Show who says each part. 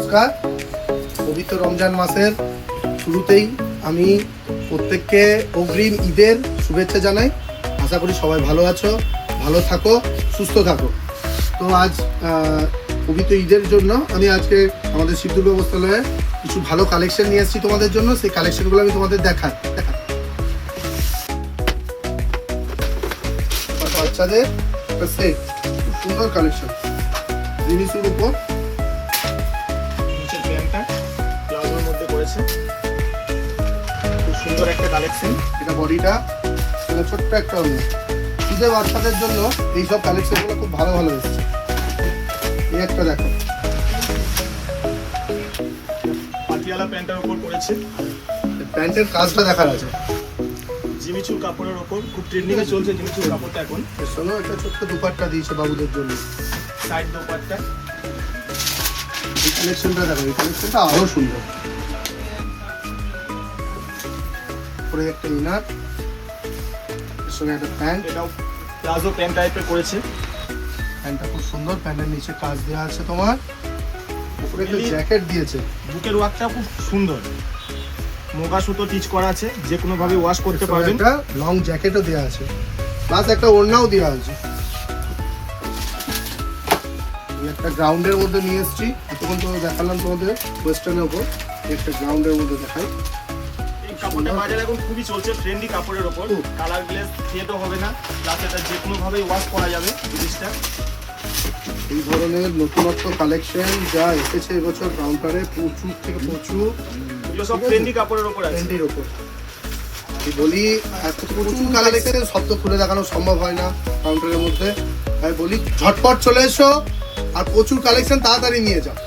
Speaker 1: নমস্কার। পবিত্র রমজান মাসের শুরুতেই আমি প্রত্যেককে অগ্রিম ঈদের শুভেচ্ছা জানাই। আশা করি সবাই ভালো আছো, ভালো থাকো, সুস্থ থাকো। তো আজ পবিত্র ঈদের জন্য আমি আজকে আমাদের সিদ্ধ ব্যবস্থালয়ে কিছু ভালো কালেকশন নিয়ে এসেছি তোমাদের জন্য। সেই কালেকশনগুলো আমি তোমাদের দেখাই। বাচ্চাদের সেট খুব সুন্দর কালেকশন, জিনিসের উপর
Speaker 2: নিচের প্যান্টটা প্লাজোর মধ্যে করেছে, খুব সুন্দর একটা কালেকশন।
Speaker 1: এটা বডিটা ছোট্ট একটা অন্য ঈদের বাচ্চাদের জন্য এইসব কালেকশনগুলো খুব ভালো ভালো এসেছে। এই একটা দেখো,
Speaker 2: পাটিয়ালা প্যান্টের উপর করেছে,
Speaker 1: প্যান্টের কাজটা দেখার আছে।
Speaker 2: জিমিচুর কাপড়ের উপর খুব ট্রেন্ডিং এ চলছে জিমিচুর কাপড়টা এখন।
Speaker 1: এর সঙ্গে একটা ছোট্ট দুপাট্টা দিয়েছে বাবুদের জন্য,
Speaker 2: সাইড দোপাট্টা।
Speaker 1: এই কালেকশনটা দেখো, এই কালেকশনটা আরো সুন্দর। পরে একটা ইনার, এর সঙ্গে একটা প্যান্ট।
Speaker 2: এটাও প্লাজো প্যান্ট টাইপের করেছে।
Speaker 1: প্যান্টটা খুব সুন্দর, প্যান্টের নিচে কাজ দেওয়া আছে তোমার। উপরে একটা জ্যাকেট দিয়েছে,
Speaker 2: বুকের ওয়ার্কটা খুব সুন্দর, মোগা সুতো টিচ করা আছে, যে কোনো ভাবে ওয়াশ করতে
Speaker 1: এর সঙ্গে
Speaker 2: পারবেন।
Speaker 1: একটা লং জ্যাকেটও দেওয়া আছে, প্লাস একটা ওড়নাও দেওয়া আছে। একটা গ্রাউন্ডের মধ্যে নিয়ে এসেছি, এতক্ষণ তো দেখালাম তোমাদের ওয়েস্টার্নের উপর, একটা গ্রাউন্ডের মধ্যে দেখাই।
Speaker 2: এই কাপড়টা বাজারে এখন খুবই চলছে, ট্রেন্ডি কাপড়ের উপর। কালার গ্লেজ ফেডও হবে না, প্লাস এটা যে কোনো ভাবে ওয়াশ করা যাবে জিনিসটা।
Speaker 1: এই ধরনের নতুনত্ব কালেকশন যা এসেছে এবছর কাউন্টারে, প্রচুর থেকে প্রচুর,
Speaker 2: এগুলো সব ট্রেন্ডি কাপড়ের উপর আছে।
Speaker 1: ট্রেন্ডের উপর। এই বলি এত প্রচুর কালেকশন সব তো খুলে দেখানো সম্ভব হয় না কাউন্টারের মধ্যে। তাই বলি ঝটপট চলে এসো, আর প্রচুর কালেকশন তাড়াতাড়ি নিয়ে যাও।